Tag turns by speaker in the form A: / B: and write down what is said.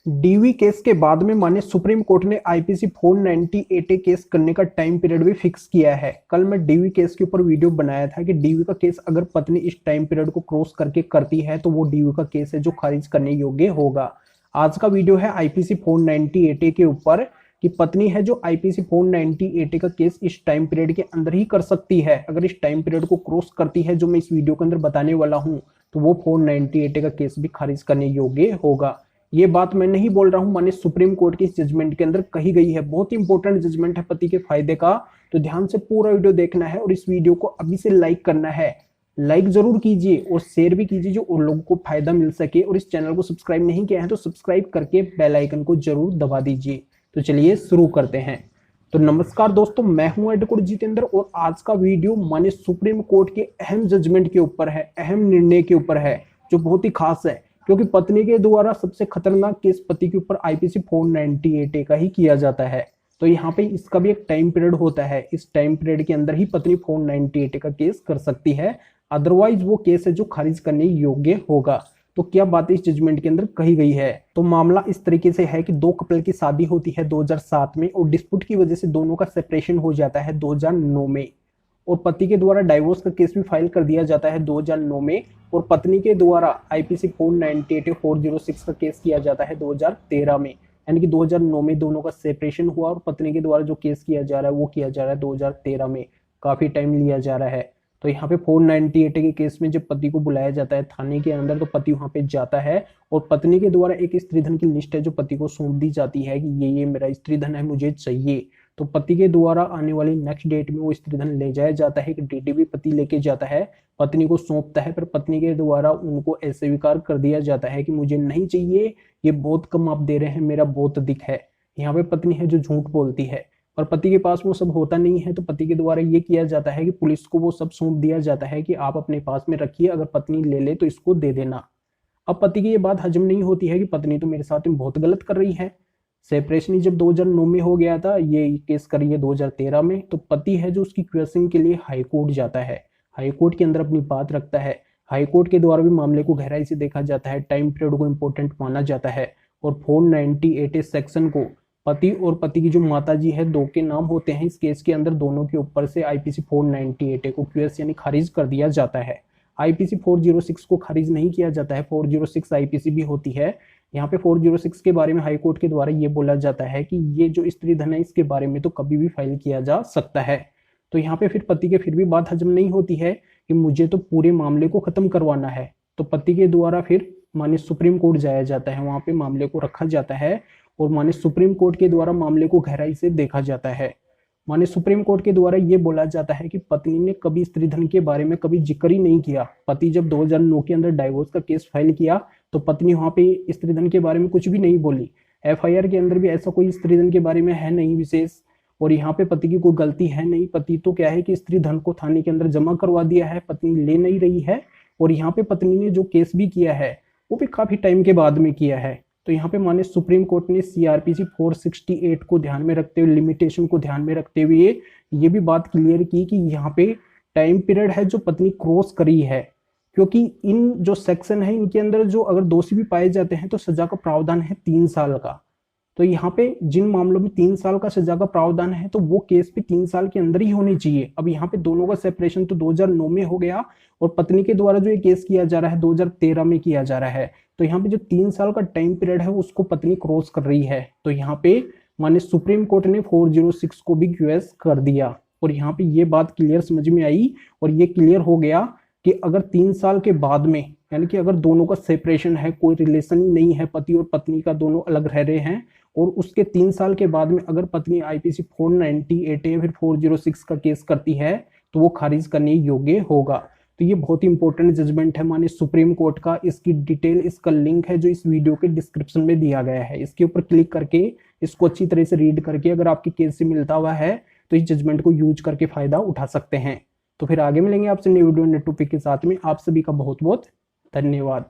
A: DV case के बाद में माननीय सुप्रीम कोर्ट ने आईपीसी 498A केस करने का टाइम पीरियड भी फिक्स किया है। कल मैं डीवी केस के ऊपर वीडियो बनाया था कि डीवी का केस अगर पत्नी इस टाइम पीरियड को क्रॉस करके करती है तो वो डीवी का केस है जो खारिज करने योग्य होगा। आज का वीडियो है आईपीसी 498A के ऊपर कि पत्नी है जो आईपीसी 498A का केस इस टाइम पीरियड के अंदर ही कर सकती है। अगर इस टाइम पीरियड को क्रॉस करती है जो मैं इस वीडियो के अंदर बताने वाला हूं तो वो 498A का केस भी खारिज करने योग्य होगा। ये बात मैं नहीं बोल रहा हूं, माने सुप्रीम कोर्ट की इस जजमेंट के अंदर कही गई है। बहुत ही इंपॉर्टेंट जजमेंट है पति के फायदे का, तो ध्यान से पूरा वीडियो देखना है और इस वीडियो को अभी से लाइक करना है। लाइक जरूर कीजिए और शेयर भी कीजिए जो उन लोगों को फायदा मिल सके। और इस चैनल को सब्सक्राइब नहीं किया है तो सब्सक्राइब करके बेल आइकन को जरूर दबा दीजिए। तो चलिए शुरू करते हैं। तो नमस्कार दोस्तों, मैं हूं एडवोकेट जितेंद्र और आज का वीडियो माने सुप्रीम कोर्ट के अहम जजमेंट के ऊपर है, अहम निर्णय के ऊपर है जो बहुत ही खास है, क्योंकि पत्नी के द्वारा सबसे खतरनाक केस पति के ऊपर आईपीसी 498A का ही किया जाता है। तो यहाँ पे इसका भी एक टाइम पीरियड होता है, इस टाइम पीरियड के अंदर ही पत्नी 498A का केस कर सकती है, अदरवाइज वो केस है जो खारिज करने योग्य होगा। तो क्या बात इस जजमेंट के अंदर कही गई है? तो मामला इस तरीके से है कि दो कपल की शादी होती है 2007 में और डिस्प्यूट की वजह से दोनों का सेपरेशन हो जाता है 2009 में, और पति के द्वारा डाइवोर्स का केस भी फाइल कर दिया जाता है 2009 में, और पत्नी के द्वारा आईपीसी 498A-406 का केस किया जाता है 2013 में। यानी कि 2009 में दोनों का सेपरेशन हुआ और पत्नी के द्वारा जो केस किया जा रहा है वो किया जा रहा है 2013 में। काफी टाइम लिया जा रहा है। तो यहाँ पे 498A के केस में जब पति को बुलाया जाता है थाने के अंदर तो पति वहां पे जाता है और पत्नी के द्वारा एक स्त्रीधन की लिस्ट है जो पति को सौंप दी जाती है कि ये मेरा स्त्रीधन है, मुझे चाहिए। तो पति के द्वारा आने वाली नेक्स्ट डेट में वो स्त्रीधन ले जाया जाता है, कि डीडी भी पति लेके जाता है, पत्नी को सौंपता है, पर पत्नी के द्वारा उनको ऐसे स्वीकार कर दिया जाता है कि मुझे नहीं चाहिए, ये बहुत कम आप दे रहे हैं, मेरा बहुत अधिक है। यहाँ पे पत्नी है जो झूठ बोलती है और पति के पास वो सब होता नहीं है, तो पति के द्वारा ये किया जाता है कि पुलिस को वो सब सौंप दिया जाता है कि आप अपने पास में रखिए, अगर पत्नी ले ले तो इसको दे देना। अब पति की ये बात हजम नहीं होती है कि पत्नी तो मेरे साथ में बहुत गलत कर रही है। सेपरेशन जब 2009 में हो गया था, ये केस करी है 2013 में, तो पति है जो उसकी क्वेश्चनिंग के लिए हाई कोर्ट जाता है, हाई कोर्ट के अंदर अपनी बात रखता है। हाई कोर्ट के द्वारा भी मामले को गहराई से देखा जाता है, टाइम पीरियड को इंपॉर्टेंट माना जाता है और 498A सेक्शन को पति और पति की जो माता जी है दो के नाम होते हैं इस केस के अंदर, दोनों के ऊपर से आईपीसी 498A को क्यूएस यानी खारिज कर दिया जाता है। आईपीसी 406 को खारिज नहीं किया जाता है, 406 आईपीसी भी होती है। यहाँ पे 406 के बारे में हाई कोर्ट के द्वारा ये बोला जाता है कि ये जो स्त्रीधन है इसके बारे में तो कभी भी फाइल किया जा सकता है। तो यहाँ पे फिर पति के फिर भी बात हजम नहीं होती है कि मुझे तो पूरे मामले को खत्म करवाना है, तो पति के द्वारा फिर माननीय सुप्रीम कोर्ट जाया जाता है, वहां पे मामले को रखा जाता है और माननीय सुप्रीम कोर्ट के द्वारा मामले को गहराई से देखा जाता है। माननीय सुप्रीम कोर्ट के द्वारा ये बोला जाता है कि पत्नी ने कभी स्त्रीधन के बारे में कभी जिक्र ही नहीं किया। पति जब 2009 के अंदर डाइवोर्स का केस फाइल किया तो पत्नी वहां पे स्त्रीधन के बारे में कुछ भी नहीं बोली। एफआईआर के अंदर भी ऐसा कोई स्त्रीधन के बारे में है नहीं विशेष, और यहाँ पे पति की कोई गलती है नहीं। पति तो क्या है कि स्त्रीधन को थाने के अंदर जमा करवा दिया है, पत्नी ले नहीं रही है, और यहाँ पे पत्नी ने जो केस भी किया है वो भी काफी टाइम के बाद में किया है। तो यहाँ पे माननीय सुप्रीम कोर्ट ने सीआरपीसी 468 को ध्यान में रखते हुए, लिमिटेशन को ध्यान में रखते हुए ये भी बात क्लियर की कि यहाँ पे टाइम पीरियड है जो पत्नी क्रॉस करी है, क्योंकि इन जो सेक्शन है इनके अंदर जो अगर दोषी भी पाए जाते हैं तो सजा का प्रावधान है 3 साल का। तो यहाँ पे जिन मामलों में 3 साल का सजा का प्रावधान है तो वो केस भी 3 साल के अंदर ही होनी चाहिए। अब यहाँ पे दोनों का सेपरेशन तो 2009 में हो गया और पत्नी के द्वारा जो ये केस किया जा रहा है 2013 में किया जा रहा है, तो यहाँ पे जो 3 साल का टाइम पीरियड है उसको पत्नी क्रॉस कर रही है। तो यहाँ पे माननीय सुप्रीम कोर्ट ने 406 को भी क्यूएस कर दिया और यहाँ पे ये बात क्लियर समझ में आई और ये क्लियर हो गया कि अगर 3 साल के बाद में, यानी कि अगर दोनों का सेपरेशन है, कोई रिलेशन ही नहीं है, पति और पत्नी का दोनों अलग रह रहे हैं, और उसके 3 साल के बाद में अगर पत्नी आईपीसी 498 या फिर 406 का केस करती है तो वो खारिज करने योग्य होगा। तो ये बहुत ही इंपॉर्टेंट जजमेंट है माननीय सुप्रीम कोर्ट का। इसकी डिटेल, इसका लिंक है जो इस वीडियो के डिस्क्रिप्शन में दिया गया है, इसके ऊपर क्लिक करके इसको अच्छी तरह से रीड करके अगर आपके केस से मिलता हुआ है तो इस जजमेंट को यूज करके फायदा उठा सकते हैं। तो फिर आगे मिलेंगे आपसे नई वीडियो नए टॉपिक के साथ में। आप सभी का बहुत बहुत धन्यवाद।